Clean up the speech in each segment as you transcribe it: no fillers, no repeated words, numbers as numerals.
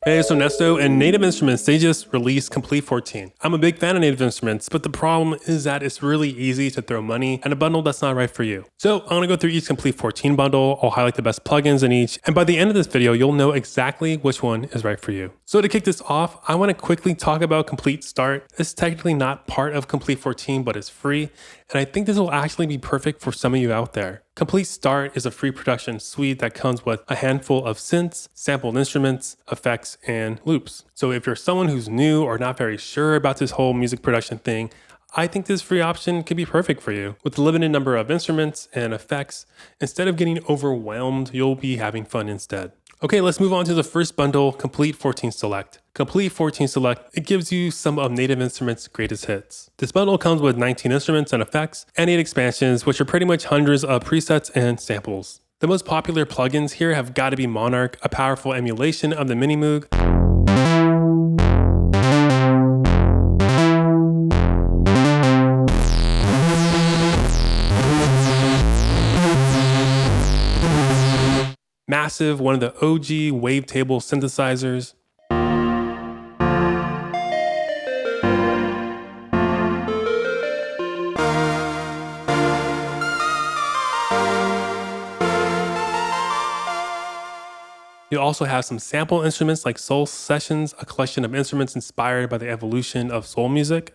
Hey, it's Onesto, and Native Instruments, they just released Komplete 14. I'm a big fan of Native Instruments, but the problem is that it's really easy to throw money at a bundle that's not right for you. So I'm gonna go through each Komplete 14 bundle, I'll highlight the best plugins in each, and by the end of this video, you'll know exactly which one is right for you. So to kick this off, I wanna quickly talk about Komplete Start. It's technically not part of Komplete 14, but it's free, and I think this will actually be perfect for some of you out there. Komplete Start is a free production suite that comes with a handful of synths, sampled instruments, effects, and loops. So if you're someone who's new or not very sure about this whole music production thing, I think this free option could be perfect for you. With a limited number of instruments and effects, instead of getting overwhelmed, you'll be having fun instead. Okay, let's move on to the first bundle, Komplete 14 Select. Komplete 14 Select, it gives you some of Native Instruments' greatest hits. This bundle comes with 19 instruments and effects, and 8 expansions, which are pretty much hundreds of presets and samples. The most popular plugins here have got to be Monarch, a powerful emulation of the Minimoog, Massive, one of the OG wavetable synthesizers, you also have some sample instruments like Soul Sessions, a collection of instruments inspired by the evolution of soul music.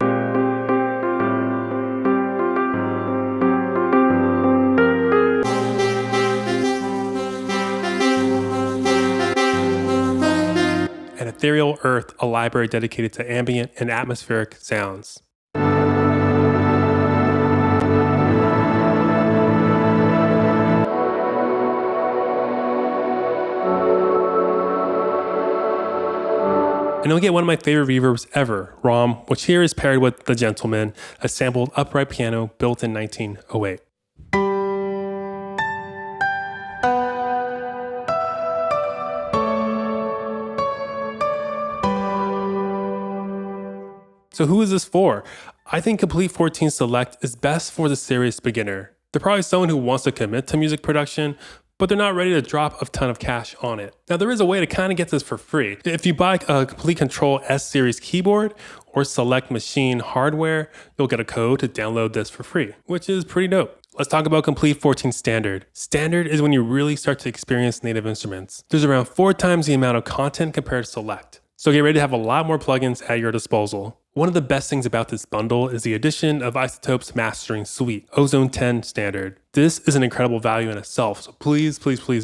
And Ethereal Earth, a library dedicated to ambient and atmospheric sounds. And you'll get one of my favorite reverbs ever, ROM, which here is paired with The Gentleman, a sampled upright piano built in 1908. So who is this for? I think Komplete 14 Select is best for the serious beginner. They're probably someone who wants to commit to music production, but they're not ready to drop a ton of cash on it. Now there is a way to kind of get this for free. If you buy a Komplete Control S-Series keyboard or Select Machine hardware, you'll get a code to download this for free, which is pretty dope. Let's talk about Komplete 14 Standard. Standard is when you really start to experience Native Instruments. There's around 4 times the amount of content compared to Select. So get ready to have a lot more plugins at your disposal. One of the best things about this bundle is the addition of iZotope's mastering suite, Ozone 10 Standard. This is an incredible value in itself, so please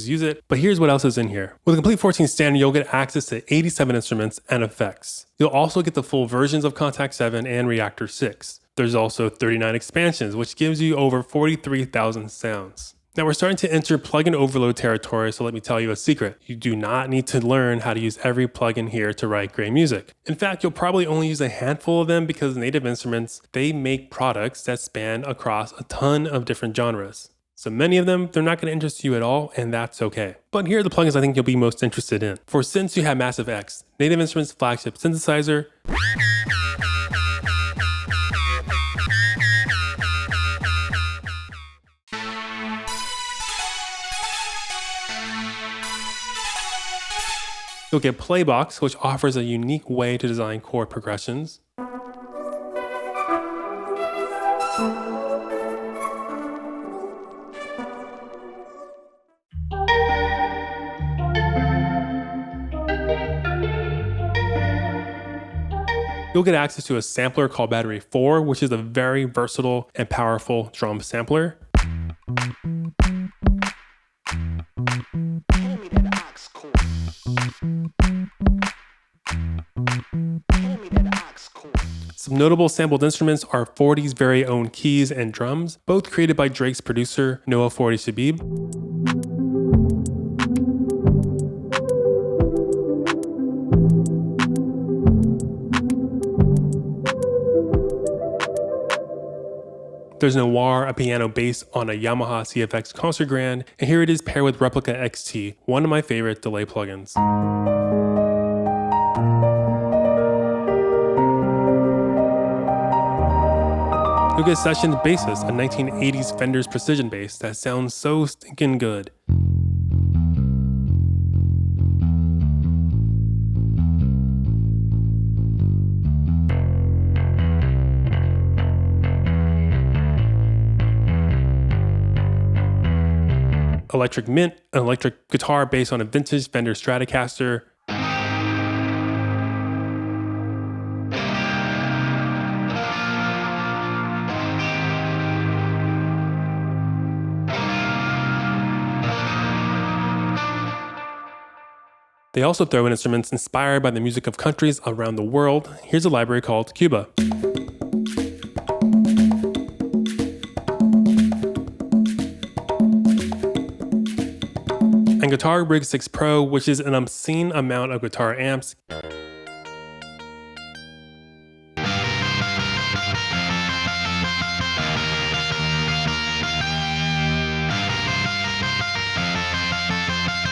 use it. But here's what else is in here. With Komplete 14 Standard, you'll get access to 87 instruments and effects. You'll also get the full versions of Kontakt 7 and Reaktor 6. There's also 39 expansions, which gives you over 43,000 sounds. Now we're starting to enter plugin overload territory, so let me tell you a secret. You do not need to learn how to use every plugin here to write great music. In fact, you'll probably only use a handful of them because Native Instruments, they make products that span across a ton of different genres. So many of them, they're not going to interest you at all, and that's okay. But here are the plugins I think you'll be most interested in. For synths, you have Massive X, Native Instruments flagship synthesizer, you'll get Playbox, which offers a unique way to design chord progressions. You'll get access to a sampler called Battery 4, which is a very versatile and powerful drum sampler. Some notable sampled instruments are 40's very own keys and drums, both created by Drake's producer, Noah 40 Shabib. There's Noir, a piano based on a Yamaha CFX Concert Grand, and here it is paired with Replica XT, one of my favorite delay plugins. You'll get Session Bassist, a 1980s Fender's Precision bass that sounds so stinking good. electric mint, an electric guitar based on a vintage Fender Stratocaster. They also throw in instruments inspired by the music of countries around the world. Here's a library called Cuba. And Guitar Rig 6 Pro, which is an obscene amount of guitar amps.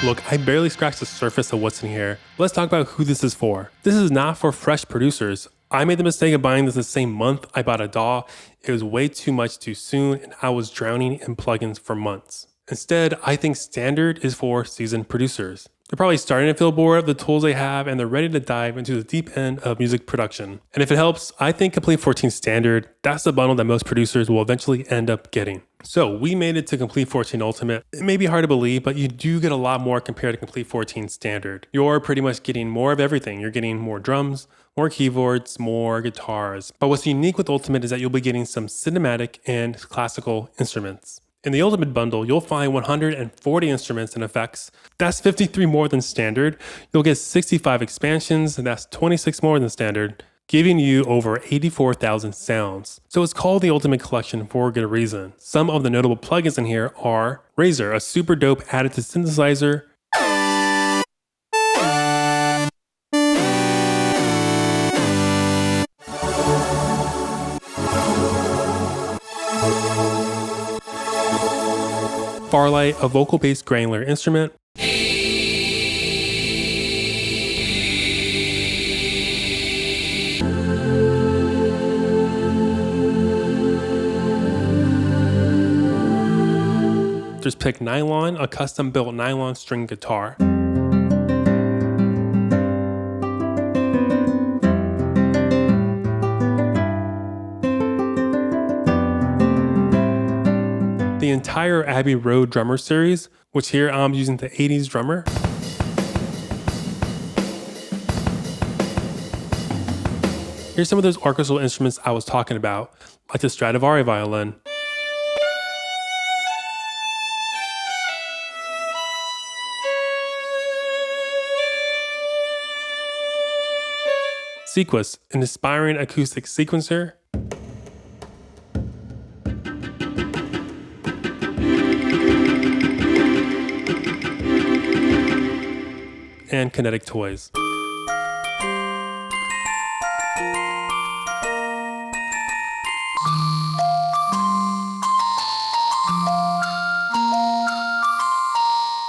Look, I barely scratched the surface of what's in here. Let's talk about who this is for. This is not for fresh producers. I made the mistake of buying this the same month I bought a DAW. It was way too much too soon, and I was drowning in plugins for months. Instead, I think Standard is for seasoned producers. They're probably starting to feel bored of the tools they have, and they're ready to dive into the deep end of music production. And if it helps, I think Komplete 14 Standard, that's the bundle that most producers will eventually end up getting. So we made it to Komplete 14 Ultimate. It may be hard to believe, but you do get a lot more compared to Komplete 14 Standard. You're pretty much getting more of everything. You're getting more drums, more keyboards, more guitars. But what's unique with Ultimate is that you'll be getting some cinematic and classical instruments. In the Ultimate bundle, you'll find 140 instruments and effects. That's 53 more than Standard. You'll get 65 expansions, and that's 26 more than Standard, giving you over 84,000 sounds. So it's called the Ultimate Collection for a good reason. Some of the notable plugins in here are Razor, a super dope additive synthesizer, Farlight, a vocal-based granular instrument, there's Pick Nylon, a custom-built nylon string guitar, the entire Abbey Road drummer series, which here I'm using the 80s drummer. Here's some of those orchestral instruments I was talking about, like the Stradivari violin, Sequus, an inspiring acoustic sequencer, and Kinetic Toys.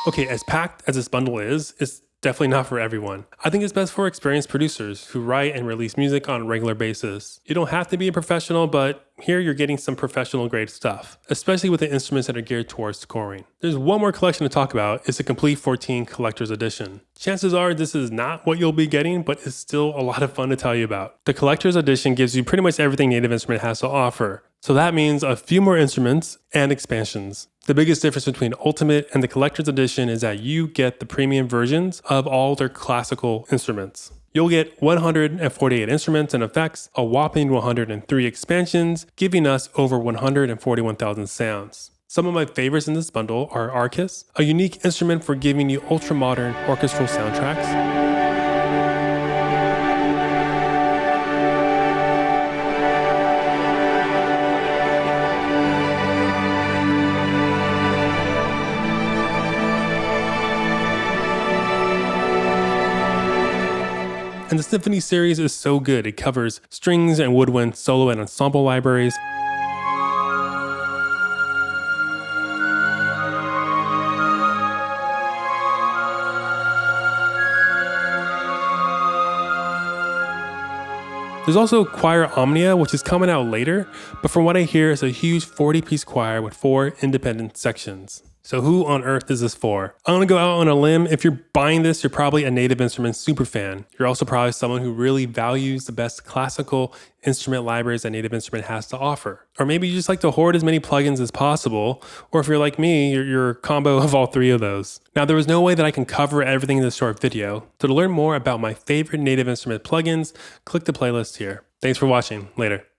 Okay, as packed as this bundle is, it's definitely not for everyone. I think it's best for experienced producers who write and release music on a regular basis. You don't have to be a professional, but here you're getting some professional grade stuff, especially with the instruments that are geared towards scoring. There's one more collection to talk about. It's the Komplete 14 Collector's Edition. Chances are this is not what you'll be getting, but it's still a lot of fun to tell you about. The Collector's Edition gives you pretty much everything Native Instrument has to offer. So that means a few more instruments and expansions. The biggest difference between Ultimate and the Collector's Edition is that you get the premium versions of all their classical instruments. You'll get 148 instruments and effects, a whopping 103 expansions, giving us over 141,000 sounds. Some of my favorites in this bundle are Arcus, a unique instrument for giving you ultra-modern orchestral soundtracks, and the Symphony series is so good. It covers strings and woodwind, solo and ensemble libraries. There's also Choir Omnia, which is coming out later, but from what I hear, it's a huge 40-piece choir with 4 independent sections. So who on earth is this for? I'm gonna go out on a limb. If you're buying this, you're probably a Native Instruments super fan. You're also probably someone who really values the best classical instrument libraries that Native Instrument has to offer. Or maybe you just like to hoard as many plugins as possible. Or if you're like me, you're a combo of all three of those. Now, there was no way that I can cover everything in this short video. So to learn more about my favorite Native Instrument plugins, click the playlist here. Thanks for watching. Later.